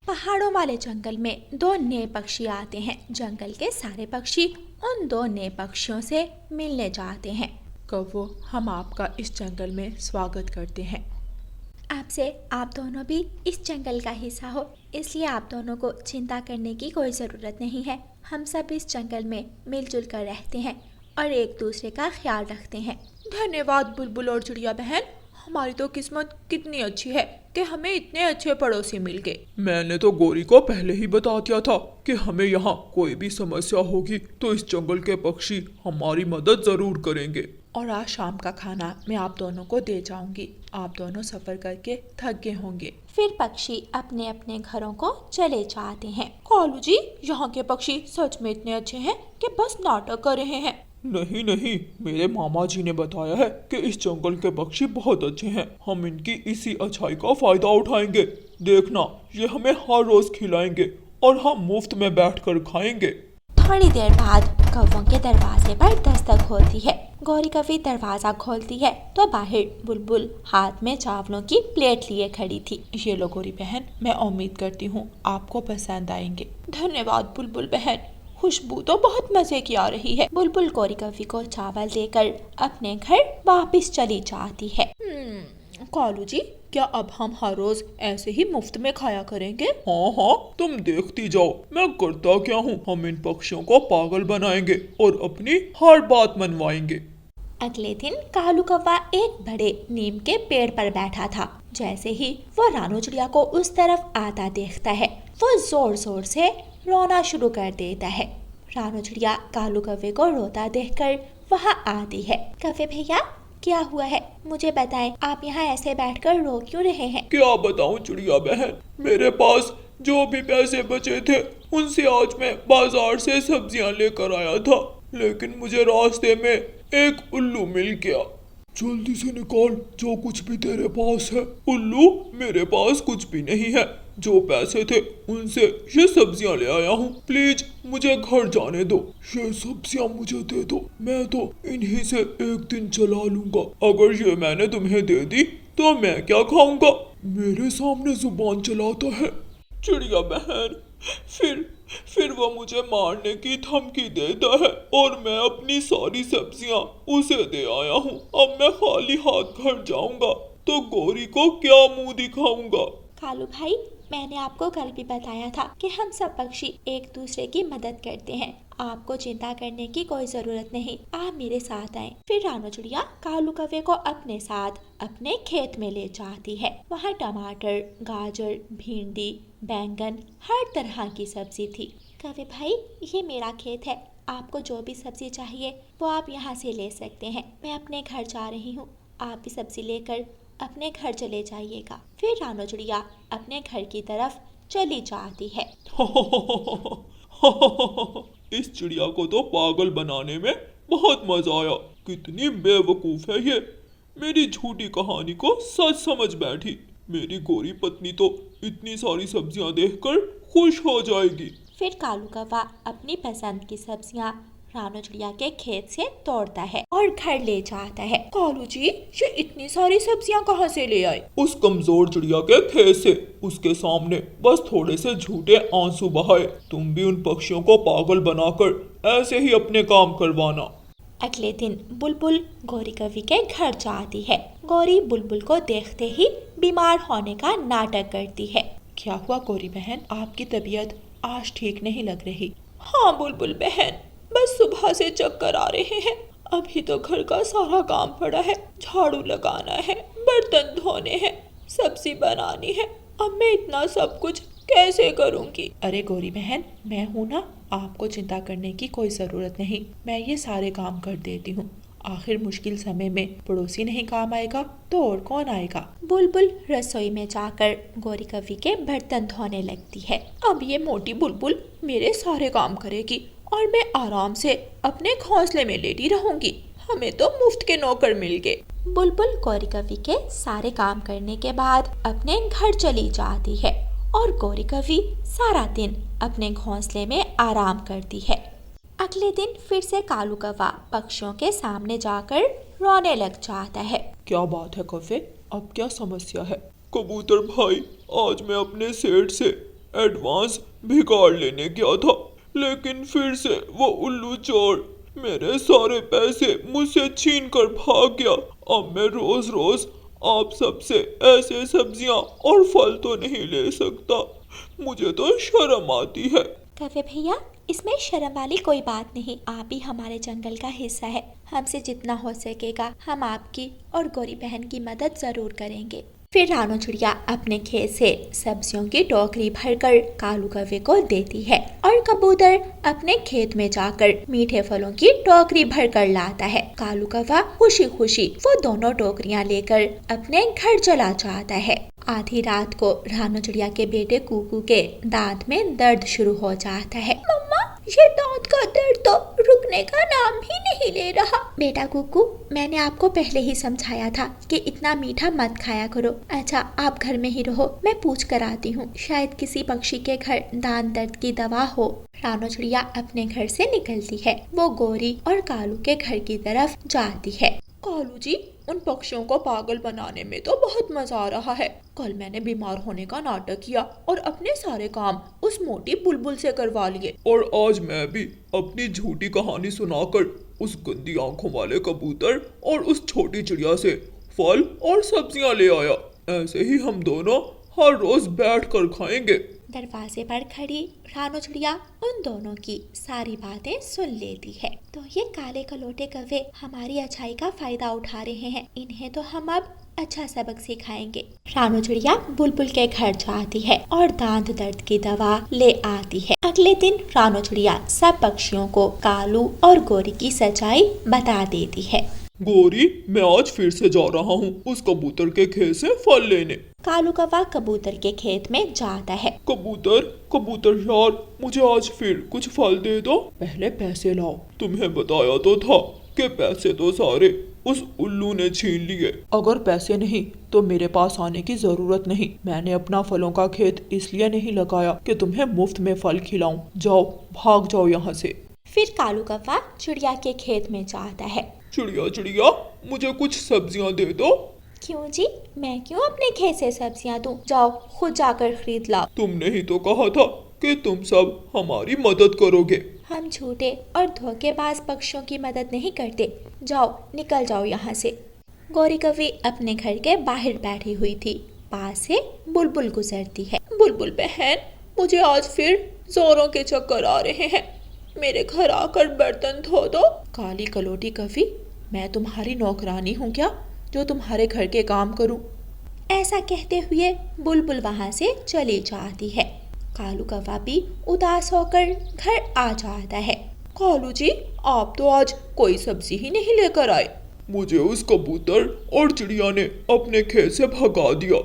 पहाड़ों वाले जंगल में दो नए पक्षी आते हैं। जंगल के सारे पक्षी उन दो नए पक्षियों से मिलने जाते हैं। कौवो, हम आपका इस जंगल में स्वागत करते हैं। आपसे आप दोनों भी इस जंगल का हिस्सा हो, इसलिए आप दोनों को चिंता करने की कोई ज़रूरत नहीं है। हम सब इस जंगल में मिलजुल कर रहते हैं और एक दूसरे का ख्याल रखते हैं। धन्यवाद बुलबुल और चिड़िया बहन, हमारी तो किस्मत कितनी अच्छी है कि हमें इतने अच्छे पड़ोसी मिल गए। मैंने तो गोरी को पहले ही बता दिया था कि हमें यहाँ कोई भी समस्या होगी तो इस जंगल के पक्षी हमारी मदद जरूर करेंगे। और आज शाम का खाना मैं आप दोनों को दे जाऊंगी। आप दोनों सफर करके थक गए होंगे। फिर पक्षी अपने अपने घरों को चले जाते हैं। कालू जी, यहाँ के पक्षी सच में इतने अच्छे हैं कि बस नाटक कर रहे हैं। नहीं नहीं, मेरे मामा जी ने बताया है कि इस जंगल के पक्षी बहुत अच्छे हैं। हम इनकी इसी अच्छाई का फायदा उठाएंगे। देखना, ये हमें हर रोज खिलाएंगे और हम मुफ्त में बैठकर खाएंगे। थोड़ी देर बाद कौवों के दरवाजे पर दस्तक होती है। गौरी कभी दरवाजा खोलती है तो बाहर बुलबुल हाथ में चावलों की प्लेट लिए खड़ी थी। ये लो गौरी बहन, मैं उम्मीद करती हूँ आपको पसंद आएंगे। धन्यवाद बुलबुल बहन, खुशबू तो बहुत मजे की आ रही है। बुलबुल गौरी कवि को चावल देकर अपने घर वापस चली जाती है। कालू जी, क्या अब हम हर रोज ऐसे ही मुफ्त में खाया करेंगे? हाँ हाँ, तुम देखती जाओ मैं करता क्या हूँ। हम इन पक्षियों को पागल बनाएंगे और अपनी हर बात मनवाएंगे। अगले दिन कालू कौवा एक बड़े नीम के पेड़ पर बैठा था। जैसे ही वो रानू चिड़िया को उस तरफ आता देखता है, वो जोर जोर से रोना शुरू कर देता है। रानू चिड़िया कालू कौवे को रोता देखकर वहाँ आती है। कौवे भैया, क्या हुआ है, मुझे बताएं, आप यहाँ ऐसे बैठकर रो क्यों रहे हैं? क्या बताऊँ चिड़िया बहन, मेरे पास जो भी पैसे बचे थे उनसे आज मैं बाजार से सब्जियाँ लेकर आया था, लेकिन मुझे रास्ते में एक उल्लू मिल गया। जल्दी से निकाल जो कुछ भी तेरे पास है। उल्लू, मेरे पास कुछ भी नहीं है। जो पैसे थे उनसे ये सब्जियां ले आया हूँ। प्लीज मुझे घर जाने दो। ये सब्जियां मुझे दे दो, मैं तो इन्हीं से एक दिन चला लूंगा। अगर ये मैंने तुम्हें दे दी तो मैं क्या खाऊंगा? मेरे सामने जुबान चलाता है। चिड़िया बहन, फिर वो मुझे मारने की धमकी देता है और मैं अपनी सारी सब्जियां उसे दे आया हूँ। अब मैं खाली हाथ घर जाऊंगा तो गौरी को क्या मुंह दिखाऊंगा? कालू भाई, मैंने आपको कल भी बताया था कि हम सब पक्षी एक दूसरे की मदद करते हैं। आपको चिंता करने की कोई जरूरत नहीं, आप मेरे साथ आए। फिर रानू चिड़िया कालू कौवे को अपने साथ अपने खेत में ले जाती है। वहाँ टमाटर, गाजर, भिंडी, बैंगन, हर तरह की सब्जी थी। कौवे भाई, ये मेरा खेत है, आपको जो भी सब्जी चाहिए वो आप यहाँ से ले सकते हैं। मैं अपने घर जा रही हूँ, आप भी सब्जी लेकर अपने घर चले जाइएगा। फिर रानू चिड़िया अपने घर की तरफ चली जाती है। इस चिड़िया को तो पागल बनाने में बहुत मजा आया। कितनी बेवकूफ है ये, मेरी झूठी कहानी को सच समझ बैठी। मेरी गोरी पत्नी तो इतनी सारी सब्जियां देखकर खुश हो जाएगी। फिर कालू कौवा अपनी पसंद की सब्जियां रानू चिड़िया के खेत से तोड़ता है और घर ले जाता है। कालू जी, ये इतनी सारी सब्जियां कहाँ से ले आए? उस कमजोर चिड़िया के खेत से। उसके सामने बस थोड़े से झूठे आंसू बहाए। तुम भी उन पक्षियों को पागल बनाकर ऐसे ही अपने काम करवाना। अगले दिन बुलबुल गौरी कवि के घर जाती है। गौरी बुलबुल को देखते ही बीमार होने का नाटक करती है। क्या हुआ गौरी बहन, आपकी तबीयत आज ठीक नहीं लग रही? हाँ बुलबुल बहन, बस सुबह से चक्कर आ रहे हैं। अभी तो घर का सारा काम पड़ा है, झाड़ू लगाना है, बर्तन धोने हैं, सब्जी बनानी है। अब मैं इतना सब कुछ कैसे करूंगी? अरे गौरी बहन, मैं हूँ ना, आपको चिंता करने की कोई जरूरत नहीं। मैं ये सारे काम कर देती हूँ। आखिर मुश्किल समय में पड़ोसी नहीं काम आएगा तो और कौन आएगा? बुलबुल रसोई में जाकर गौरी कवि के बर्तन धोने लगती है। अब ये मोटी बुलबुल मेरे सारे काम करेगी और मैं आराम से अपने घोंसले में लेटी रहूंगी। हमें तो मुफ्त के नौकर मिल गए। बुलबुल गौरी कवि के सारे काम करने के बाद अपने घर चली जाती है और गौरी कवि सारा दिन अपने घोंसले में आराम करती है। अगले दिन फिर से कालू कौवा पक्षियों के सामने जाकर रोने लग जाता है। क्या बात है कौवे, अब क्या समस्या है? कबूतर भाई, आज मैं अपने सेठ से एडवांस भिगाड़ लेने गया था, लेकिन फिर से वो उल्लू चोर मेरे सारे पैसे मुझसे छीन कर भाग गया। अब मैं रोज रोज आप सबसे ऐसे सब्जियां और फल तो नहीं ले सकता। मुझे तो शर्म आती है। कौवे भैया, इसमें शर्म वाली कोई बात नहीं। आप ही हमारे जंगल का हिस्सा है। हमसे जितना हो सकेगा हम आपकी और गौरी बहन की मदद जरूर करेंगे। फिर रानो चिड़िया अपने खेत से सब्जियों की टोकरी भरकर कालू कौवे को देती है और कबूतर अपने खेत में जाकर मीठे फलों की टोकरी भरकर लाता है। कालू कौवा खुशी खुशी वो दोनों टोकरियां लेकर अपने घर चला जाता है। आधी रात को रानो चिड़िया के बेटे कुकू के दांत में दर्द शुरू हो जाता है। मम्मा, ये दांत का दर्द तो रुकने का नाम ही नहीं ले रहा। बेटा कुकू, मैंने आपको पहले ही समझाया था कि इतना मीठा मत खाया करो। अच्छा, आप घर में ही रहो, मैं पूछ कर आती हूँ। शायद किसी पक्षी के घर दांत दर्द की दवा हो। रानो चिड़िया अपने घर से निकलती है। वो गौरी और कालू के घर की तरफ जाती है। कालू जी, उन पक्षियों को पागल बनाने में तो बहुत मजा आ रहा है। कल मैंने बीमार होने का नाटक किया और अपने सारे काम उस मोटी बुलबुल से करवा लिए। और आज मैं भी अपनी झूठी कहानी सुनाकर उस गंदी आंखों वाले कबूतर और उस छोटी चिड़िया से फल और सब्जियां ले आया। ऐसे ही हम दोनों हर रोज बैठ कर खाएंगे। दरवाजे पर खड़ी रानो चिड़िया उन दोनों की सारी बातें सुन लेती है। तो ये काले कलोटे कौवे हमारी अच्छाई का फायदा उठा रहे हैं। इन्हें तो हम अब अच्छा सबक सिखाएंगे। रानो चिड़िया बुलबुल के घर जाती है और दांत दर्द की दवा ले आती है। अगले दिन रानो चिड़िया सब पक्षियों को कालू और गौरी की सच्चाई बता देती है। गौरी, मैं आज फिर से जा रहा हूँ उस कबूतर के खेत से फल लेने। कालू कौवा कबूतर के खेत में जाता है। कबूतर यार, मुझे आज फिर कुछ फल दे दो। पहले पैसे लाओ। तुम्हें बताया तो था कि पैसे तो सारे उस उल्लू ने छीन लिए। अगर पैसे नहीं तो मेरे पास आने की जरूरत नहीं। मैंने अपना फलों का खेत इसलिए नहीं लगाया कि तुम्हें मुफ्त में फल खिलाऊं। जाओ, भाग जाओ यहाँ से। फिर कालू कौवा चिड़िया के खेत में जाता है। चिड़िया, मुझे कुछ सब्जियां दे दो। क्यों जी, मैं क्यों अपने खेत से सब्जियां दूं? जाओ, खुद जाकर खरीद लाओ। तुमने ही तो कहा था कि तुम सब हमारी मदद करोगे। हम झूठे और धोखेबाज पक्षियों की मदद नहीं करते। जाओ, निकल जाओ यहाँ से। गौरी कौवी अपने घर के बाहर बैठी हुई थी। पास से बुलबुल गुजरती है। बुलबुल बहन, मुझे आज फिर जोरों के चक्कर आ रहे हैं। मेरे घर आकर बर्तन धो दो। काली कलोटी कौवी, मैं तुम्हारी नौकरानी हूँ क्या जो तुम्हारे घर के काम करूं? ऐसा कहते हुए बुलबुल वहां से चली जाती है। कालू कौवा भी उदास होकर घर आ जाता है। कालू जी, आप तो आज कोई सब्जी ही नहीं लेकर आए। मुझे उस कबूतर और चिड़िया ने अपने खेत से भगा दिया।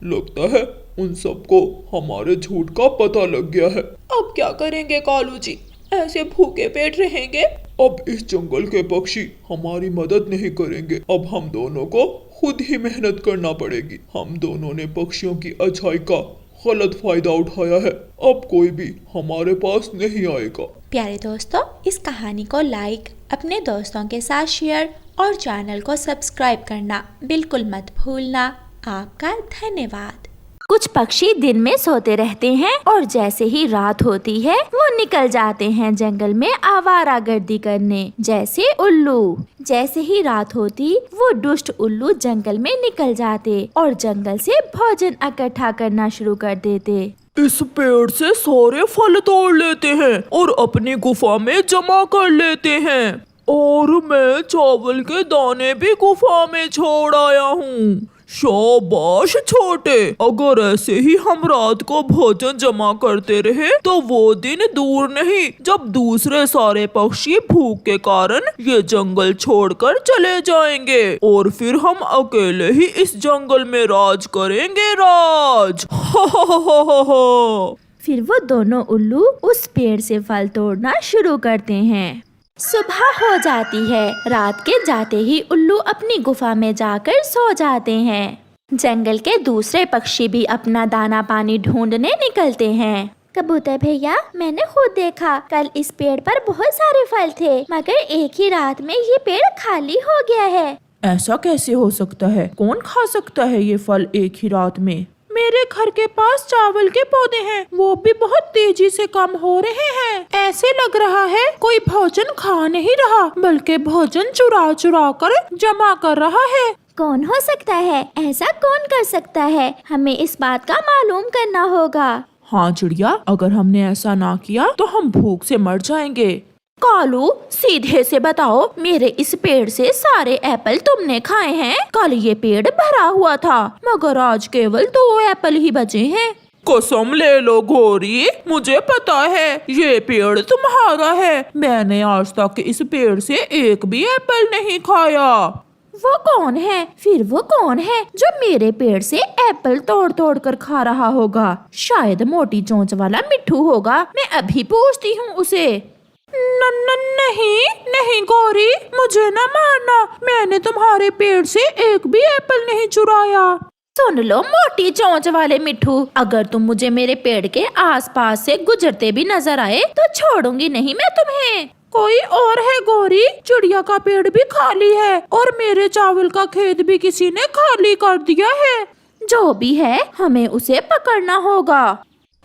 लगता है उन सबको हमारे झूठ का पता लग गया है। अब क्या करेंगे कालू जी? ऐसे भूखे पेट रहेंगे? अब इस जंगल के पक्षी हमारी मदद नहीं करेंगे। अब हम दोनों को खुद ही मेहनत करना पड़ेगी। हम दोनों ने पक्षियों की अच्छाई का गलत फायदा उठाया है। अब कोई भी हमारे पास नहीं आएगा। प्यारे दोस्तों, इस कहानी को लाइक, अपने दोस्तों के साथ शेयर और चैनल को सब्सक्राइब करना बिल्कुल मत भूलना। आपका धन्यवाद। कुछ पक्षी दिन में सोते रहते हैं और जैसे ही रात होती है वो निकल जाते हैं जंगल में आवारागर्दी करने, जैसे उल्लू। जैसे ही रात होती वो दुष्ट उल्लू जंगल में निकल जाते और जंगल से भोजन इकट्ठा करना शुरू कर देते। इस पेड़ से सारे फल तोड़ लेते हैं और अपनी गुफा में जमा कर लेते हैं। और मैं चावल के दाने भी गुफा में छोड़ आया हूँ। शाबाश छोटे, अगर ऐसे ही हम रात को भोजन जमा करते रहे तो वो दिन दूर नहीं जब दूसरे सारे पक्षी भूख के कारण ये जंगल छोड़कर चले जाएंगे और फिर हम अकेले ही इस जंगल में राज करेंगे। राज। हो। फिर वो दोनों उल्लू उस पेड़ से फल तोड़ना शुरू करते हैं। सुबह हो जाती है। रात के जाते ही उल्लू अपनी गुफा में जाकर सो जाते हैं। जंगल के दूसरे पक्षी भी अपना दाना पानी ढूंढने निकलते हैं। कबूतर भैया, मैंने खुद देखा, कल इस पेड़ पर बहुत सारे फल थे, मगर एक ही रात में ये पेड़ खाली हो गया है। ऐसा कैसे हो सकता है? कौन खा सकता है ये फल एक ही रात में? मेरे घर के पास चावल के पौधे हैं, वो भी बहुत तेजी से कम हो रहे हैं। ऐसे लग रहा है कोई भोजन खा नहीं रहा, बल्कि भोजन चुरा चुरा कर जमा कर रहा है। कौन हो सकता है? ऐसा कौन कर सकता है? हमें इस बात का मालूम करना होगा। हाँ चिड़िया, अगर हमने ऐसा ना किया तो हम भूख से मर जाएंगे। कालू, सीधे से बताओ, मेरे इस पेड़ से सारे एप्पल तुमने खाए हैं? कल ये पेड़ भरा हुआ था, मगर आज केवल 2 एप्पल ही बचे हैं। कसम ले लो गोरी, मुझे पता है ये पेड़ तुम्हारा है। मैंने आज तक इस पेड़ से एक भी एप्पल नहीं खाया। वो कौन है? फिर वो कौन है जो मेरे पेड़ से एप्पल तोड़ तोड़ कर खा रहा होगा? शायद मोटी चोंच वाला मिट्ठू होगा। मैं अभी पूछती हूँ उसे। नहीं नहीं गोरी, मुझे न मारना, मैंने तुम्हारे पेड़ से एक भी एप्पल नहीं चुराया। सुन लो मोटी चोंच वाले मिट्ठू, अगर तुम मुझे मेरे पेड़ के आसपास से गुजरते भी नजर आए तो छोड़ूंगी नहीं मैं तुम्हें। कोई और है गोरी? चिड़िया का पेड़ भी खाली है और मेरे चावल का खेत भी किसी ने खाली कर दिया है। जो भी है, हमें उसे पकड़ना होगा।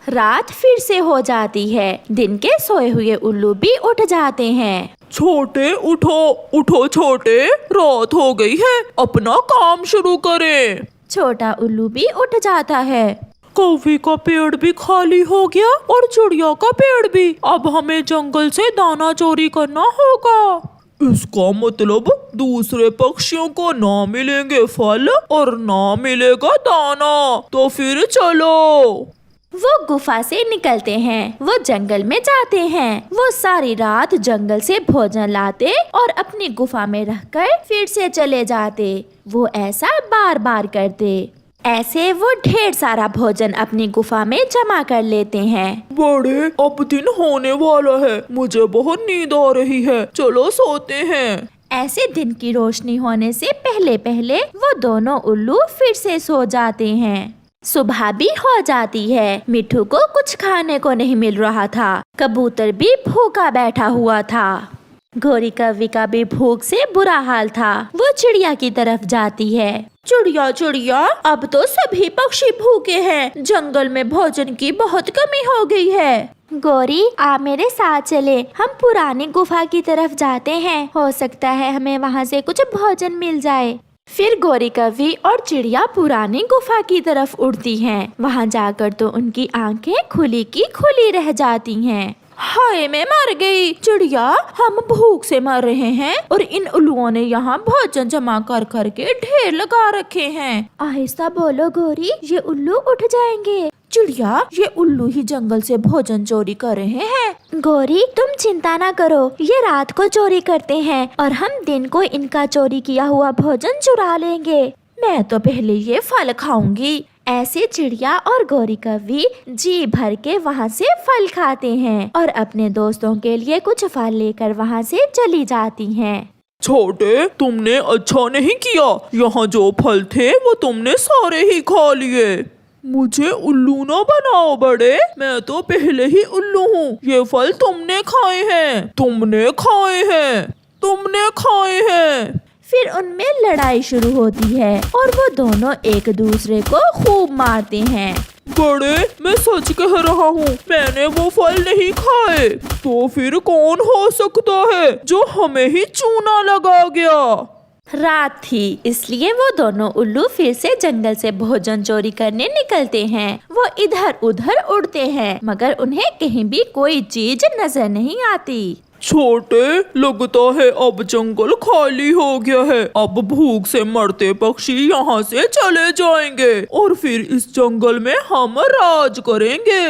रात फिर से हो जाती है। दिन के सोए हुए उल्लू भी उठ जाते हैं। छोटे उठो उठो छोटे, रात हो गई है, अपना काम शुरू करें। छोटा उल्लू भी उठ जाता है। कौवे का पेड़ भी खाली हो गया और चिड़िया का पेड़ भी। अब हमें जंगल से दाना चोरी करना होगा। इसका मतलब दूसरे पक्षियों को ना मिलेंगे फल और ना मिलेगा दाना। तो फिर चलो। वो गुफा से निकलते हैं, वो जंगल में जाते हैं। वो सारी रात जंगल से भोजन लाते और अपनी गुफा में रखकर फिर से चले जाते। वो ऐसा बार बार करते। ऐसे वो ढेर सारा भोजन अपनी गुफा में जमा कर लेते हैं। बड़े, अब दिन होने वाला है, मुझे बहुत नींद आ रही है, चलो सोते हैं। ऐसे दिन की रोशनी होने से पहले पहले वो दोनों उल्लू फिर से सो जाते हैं। सुबह भी हो जाती है। मिट्ठू को कुछ खाने को नहीं मिल रहा था। कबूतर भी भूखा बैठा हुआ था। गोरी कौवे का भी भूख से बुरा हाल था। वो चिड़िया की तरफ जाती है। चिड़िया चिड़िया, अब तो सभी पक्षी भूखे हैं, जंगल में भोजन की बहुत कमी हो गई है। गोरी, आप मेरे साथ चले, हम पुरानी गुफा की तरफ जाते हैं, हो सकता है हमें वहाँ से कुछ भोजन मिल जाए। फिर गोरी कौवी और चिड़िया पुरानी गुफा की तरफ उड़ती हैं। वहाँ जाकर तो उनकी आंखें खुली की खुली रह जाती हैं। हाय, मैं मर गई। चिड़िया, हम भूख से मर रहे हैं और इन उल्लुओं ने यहाँ भोजन जमा कर कर के ढेर लगा रखे हैं। आहिस्ता बोलो गोरी, ये उल्लू उठ जाएंगे। चिड़िया, ये उल्लू ही जंगल से भोजन चोरी कर रहे हैं। गोरी, तुम चिंता ना करो, ये रात को चोरी करते हैं और हम दिन को इनका चोरी किया हुआ भोजन चुरा लेंगे। मैं तो पहले ये फल खाऊंगी। ऐसे चिड़िया और गोरी कौवी जी भर के वहाँ से फल खाते हैं और अपने दोस्तों के लिए कुछ फल लेकर वहाँ से चली जाती हैं। छोटे, तुमने अच्छा नहीं किया, यहाँ जो फल थे वो तुमने सारे ही खा लिए। मुझे उल्लू ना बनाओ बड़े, मैं तो पहले ही उल्लू हूँ। ये फल तुमने खाए हैं, तुमने खाए हैं, तुमने खाए हैं। फिर उनमें लड़ाई शुरू होती है और वो दोनों एक दूसरे को खूब मारते हैं। बड़े, मैं सच कह रहा हूँ, मैंने वो फल नहीं खाए। तो फिर कौन हो सकता है जो हमें ही चूना लगा गया? रात थी, इसलिए वो दोनों उल्लू फिर से जंगल से भोजन चोरी करने निकलते हैं। वो इधर उधर उड़ते हैं, मगर उन्हें कहीं भी कोई चीज नजर नहीं आती। छोटे, लगता है अब जंगल खाली हो गया है। अब भूख से मरते पक्षी यहाँ से चले जाएंगे और फिर इस जंगल में हम राज करेंगे।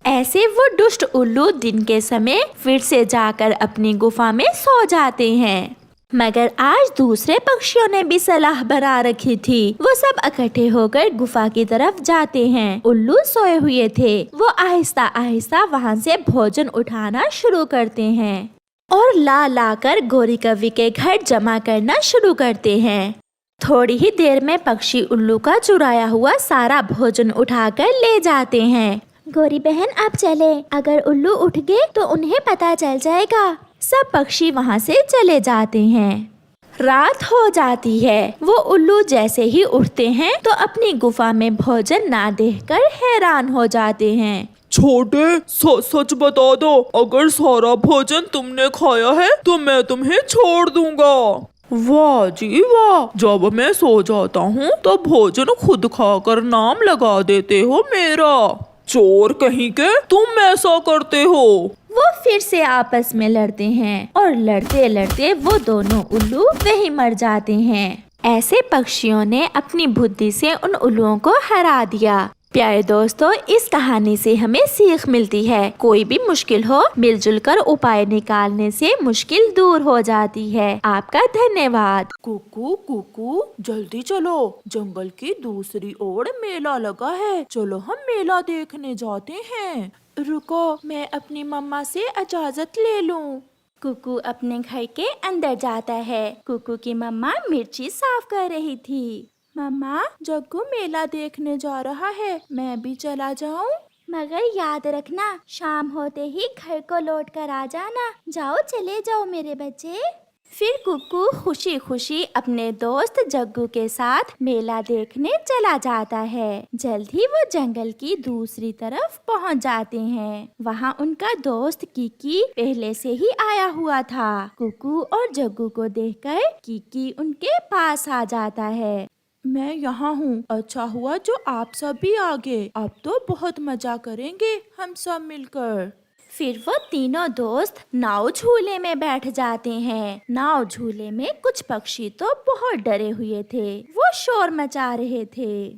ऐसे वो दुष्ट उल्लू दिन के समय फिर से जाकर अपनी गुफा में सो जाते हैं। मगर आज दूसरे पक्षियों ने भी सलाह बना रखी थी। वो सब इकट्ठे होकर गुफा की तरफ जाते हैं। उल्लू सोए हुए थे। वो आहिस्ता आहिस्ता वहाँ से भोजन उठाना शुरू करते हैं और ला ला कर गोरी कौवी के घर जमा करना शुरू करते हैं। थोड़ी ही देर में पक्षी उल्लू का चुराया हुआ सारा भोजन उठाकर ले जाते हैं। गोरी बहन, अब चले, अगर उल्लू उठ गए तो उन्हें पता चल जाएगा। सब पक्षी वहाँ से चले जाते हैं। रात हो जाती है। वो उल्लू जैसे ही उठते हैं तो अपनी गुफा में भोजन ना देखकर हैरान हो जाते हैं। छोटे, सच बता दो, अगर सारा भोजन तुमने खाया है तो मैं तुम्हें छोड़ दूंगा। वाह जी वाह, जब मैं सो जाता हूँ तो भोजन खुद खाकर नाम लगा देते हो मेरा। चोर कहीं के, तुम ऐसा करते हो। वो फिर से आपस में लड़ते हैं और लड़ते लड़ते वो दोनों उल्लू वहीं मर जाते हैं। ऐसे पक्षियों ने अपनी बुद्धि से उन उल्लुओं को हरा दिया। प्यारे दोस्तों, इस कहानी से हमें सीख मिलती है, कोई भी मुश्किल हो मिलजुल कर उपाय निकालने से मुश्किल दूर हो जाती है। आपका धन्यवाद। कुकू कुकू, जल्दी चलो, जंगल की दूसरी ओर मेला लगा है, चलो हम मेला देखने जाते हैं। रुको, मैं अपनी मम्मा से इजाजत ले लूं। कुकू अपने घर के अंदर जाता है। कुकू की मम्मा मिर्ची साफ कर रही थी। मम्मा, जग्गू मेला देखने जा रहा है, मैं भी चला जाऊं? मगर याद रखना, शाम होते ही घर को लौट कर आ जाना। जाओ, चले जाओ मेरे बच्चे। फिर कुकू खुशी खुशी अपने दोस्त जग्गू के साथ मेला देखने चला जाता है। जल्द ही वो जंगल की दूसरी तरफ पहुंच जाते हैं। वहां उनका दोस्त कीकी पहले से ही आया हुआ था। कुकू और जग्गू को देखकर कीकी उनके पास आ जाता है। मैं यहाँ हूँ, अच्छा हुआ जो आप सब भी आ गए, अब तो बहुत मजा करेंगे हम सब मिलकर। फिर वो तीनों दोस्त नाव झूले में बैठ जाते हैं। नाव झूले में कुछ पक्षी तो बहुत डरे हुए थे, वो शोर मचा रहे थे।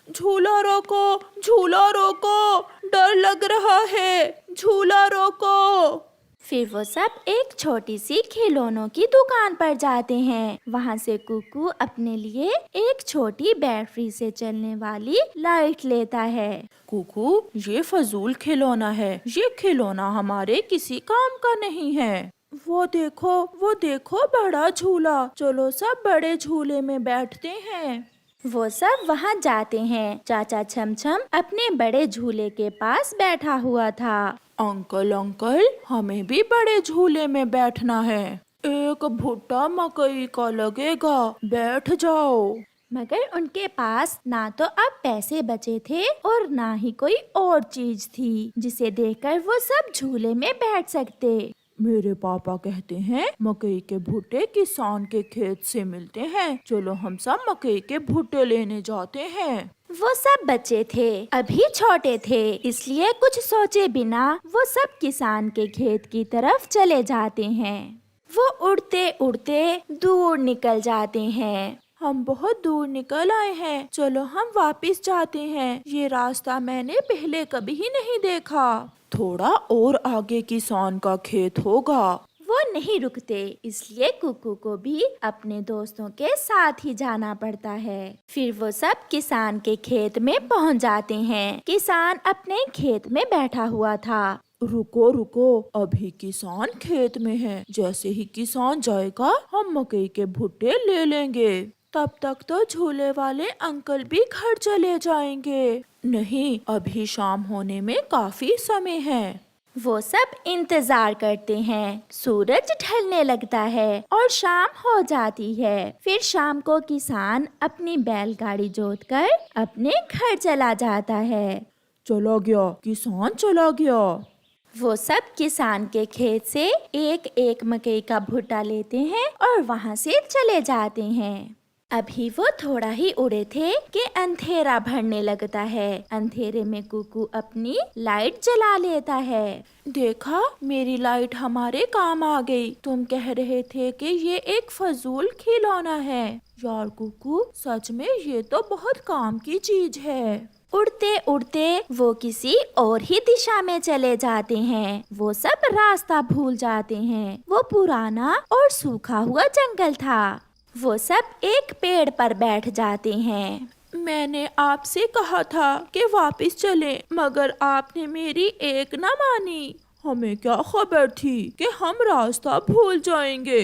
झूला रोको, झूला रोको, डर लग रहा है, झूला रोको। फिर वो सब एक छोटी सी खिलौनों की दुकान पर जाते हैं। वहाँ से कुकू अपने लिए एक छोटी बैटरी से चलने वाली लाइट लेता है। कुकू, ये फजूल खिलौना है, ये खिलौना हमारे किसी काम का नहीं है। वो देखो बड़ा झूला, चलो सब बड़े झूले में बैठते हैं। वो सब वहाँ जाते हैं। चाचा छमछम अपने बड़े झूले के पास बैठा हुआ था। अंकल अंकल, हमें भी बड़े झूले में बैठना है, एक भुट्टा मकई का लगेगा, बैठ जाओ। मगर उनके पास ना तो अब पैसे बचे थे और ना ही कोई और चीज थी जिसे देखकर वो सब झूले में बैठ सकते। मेरे पापा कहते हैं मकई के भुट्टे किसान के खेत से मिलते हैं, चलो हम सब मकई के भुट्टे लेने जाते हैं। वो सब बच्चे थे, अभी छोटे थे, इसलिए कुछ सोचे बिना वो सब किसान के खेत की तरफ चले जाते हैं। वो उड़ते उड़ते दूर निकल जाते हैं। हम बहुत दूर निकल आए हैं, चलो हम वापस जाते हैं, ये रास्ता मैंने पहले कभी ही नहीं देखा। थोड़ा और आगे किसान का खेत होगा। वो नहीं रुकते, इसलिए कुकू को भी अपने दोस्तों के साथ ही जाना पड़ता है। फिर वो सब किसान के खेत में पहुंच जाते हैं। किसान अपने खेत में बैठा हुआ था। रुको रुको, अभी किसान खेत में है, जैसे ही किसान जाएगा हम मकई के भुट्टे ले लेंगे, तब तक तो झूले वाले अंकल भी घर चले जाएंगे। नहीं, अभी शाम होने में काफी समय है। वो सब इंतजार करते हैं। सूरज ढलने लगता है और शाम हो जाती है। फिर शाम को किसान अपनी बैलगाड़ी जोतकर अपने घर चला जाता है। चला गया, किसान चला गया। वो सब किसान के खेत से एक एक मकई का भुट्टा लेते हैं और वहाँ से चले जाते हैं। अभी वो थोड़ा ही उड़े थे कि अंधेरा भरने लगता है। अंधेरे में कुकू अपनी लाइट जला लेता है। देखा, मेरी लाइट हमारे काम आ गई। तुम कह रहे थे कि ये एक फजूल खिलौना है। यार कुकू, सच में ये तो बहुत काम की चीज है। उड़ते उड़ते वो किसी और ही दिशा में चले जाते हैं। वो सब रास्ता भूल जाते हैं। वो पुराना और सूखा हुआ जंगल था। वो सब एक पेड़ पर बैठ जाते हैं। मैंने आपसे कहा था कि वापस चलें, मगर आपने मेरी एक न मानी। हमें क्या खबर थी कि हम रास्ता भूल जाएंगे।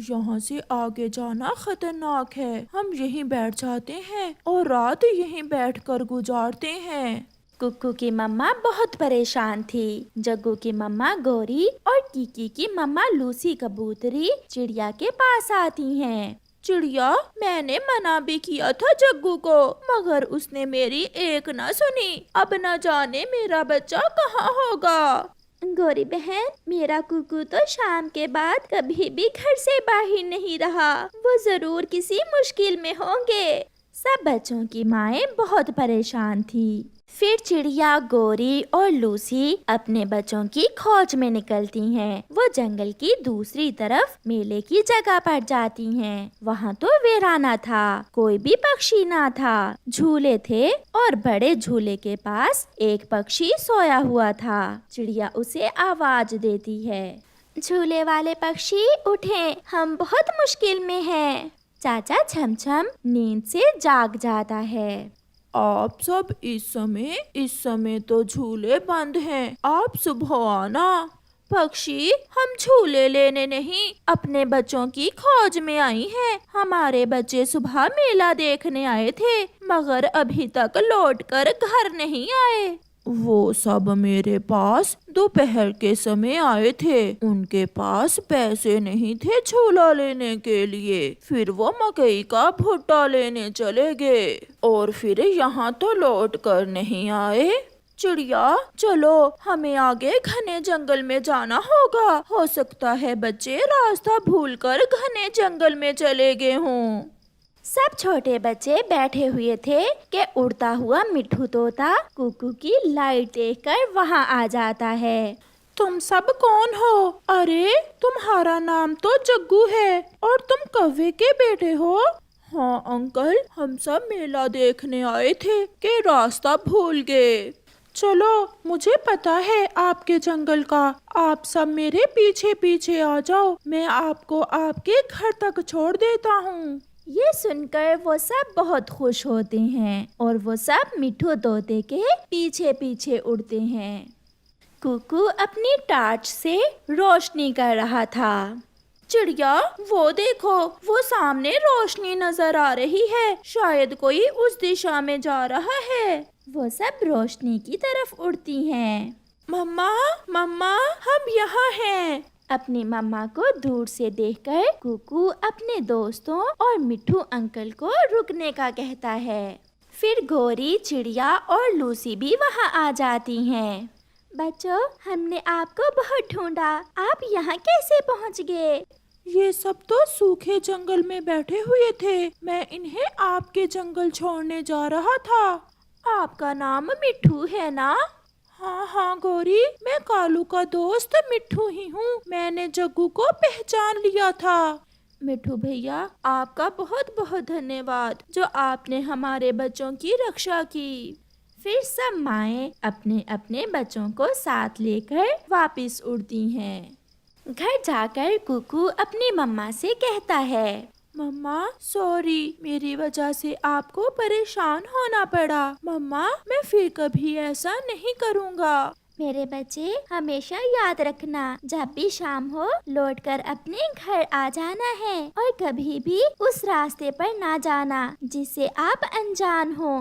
यहाँ से आगे जाना खतरनाक है, हम यहीं बैठ जाते हैं और रात यहीं बैठकर गुजारते हैं। कुक्कू की मम्मा बहुत परेशान थी। जग्गू की मम्मा गौरी और कीकी की मम्मा लूसी कबूतरी चिड़िया के पास आती हैं। चिड़िया, मैंने मना भी किया था जग्गू को, मगर उसने मेरी एक ना सुनी। अब न जाने मेरा बच्चा कहाँ होगा। गौरी बहन, मेरा कुक्कू तो शाम के बाद कभी भी घर से बाहर नहीं रहा। वो जरूर किसी मुश्किल में होंगे। सब बच्चों की माएं बहुत परेशान थी। फिर चिड़िया, गौरी और लूसी अपने बच्चों की खोज में निकलती हैं। वो जंगल की दूसरी तरफ मेले की जगह पर जाती हैं। वहाँ तो वीराना था, कोई भी पक्षी ना था। झूले थे और बड़े झूले के पास एक पक्षी सोया हुआ था। चिड़िया उसे आवाज देती है, झूले वाले पक्षी उठे, हम बहुत मुश्किल में हैं। चाचा छमछम नींद से जाग जाता है। आप सब इस समय तो झूले बंद हैं। आप सुबह आना। पक्षी, हम झूले लेने नहीं, अपने बच्चों की खोज में आई हैं। हमारे बच्चे सुबह मेला देखने आए थे, मगर अभी तक लौटकर घर नहीं आए। वो सब मेरे पास दोपहर के समय आए थे। उनके पास पैसे नहीं थे झूला लेने के लिए। फिर वो मकई का भुट्टा लेने चले गए और फिर यहाँ तो लौट कर नहीं आए। चिड़िया, चलो हमें आगे घने जंगल में जाना होगा। हो सकता है बच्चे रास्ता भूलकर घने जंगल में चले गए हों। सब छोटे बच्चे बैठे हुए थे कि उड़ता हुआ मिट्ठू तोता कुकू की लाइट देखकर वहाँ आ जाता है। तुम सब कौन हो? अरे, तुम्हारा नाम तो जग्गू है और तुम कौवे के बेटे हो। हाँ अंकल, हम सब मेला देखने आए थे कि रास्ता भूल गए। चलो, मुझे पता है आपके जंगल का। आप सब मेरे पीछे पीछे आ जाओ, मैं आपको आपके घर तक छोड़ देता हूँ। ये सुनकर वो सब बहुत खुश होते हैं और वो सब मिट्ठू तोते के पीछे पीछे उड़ते हैं। कुकू अपनी टार्च से रोशनी कर रहा था। चिड़िया, वो देखो, वो सामने रोशनी नजर आ रही है। शायद कोई उस दिशा में जा रहा है। वो सब रोशनी की तरफ उड़ती हैं। मम्मा, मम्मा, हम यहाँ हैं। अपनी मम्मा को दूर से देखकर कुकू अपने दोस्तों और मिट्ठू अंकल को रुकने का कहता है। फिर गौरी, चिड़िया और लूसी भी वहाँ आ जाती हैं। बच्चों, हमने आपको बहुत ढूंढा, आप यहाँ कैसे पहुँच गए? ये सब तो सूखे जंगल में बैठे हुए थे। मैं इन्हें आपके जंगल छोड़ने जा रहा था। आपका नाम मिट्ठू है ना? हाँ हाँ गौरी, मैं कालू का दोस्त मिट्ठू ही हूँ। मैंने जग्गू को पहचान लिया था। मिट्ठू भैया, आपका बहुत बहुत धन्यवाद जो आपने हमारे बच्चों की रक्षा की। फिर सब माएँ अपने अपने बच्चों को साथ लेकर वापस उड़ती हैं। घर जाकर कुकू अपनी मम्मा से कहता है, मम्मा, सॉरी, मेरी वजह से आपको परेशान होना पड़ा। मम्मा, मैं फिर कभी ऐसा नहीं करूँगा। मेरे बच्चे, हमेशा याद रखना, जब भी शाम हो लौटकर अपने घर आ जाना है और कभी भी उस रास्ते पर ना जाना जिससे आप अनजान हो।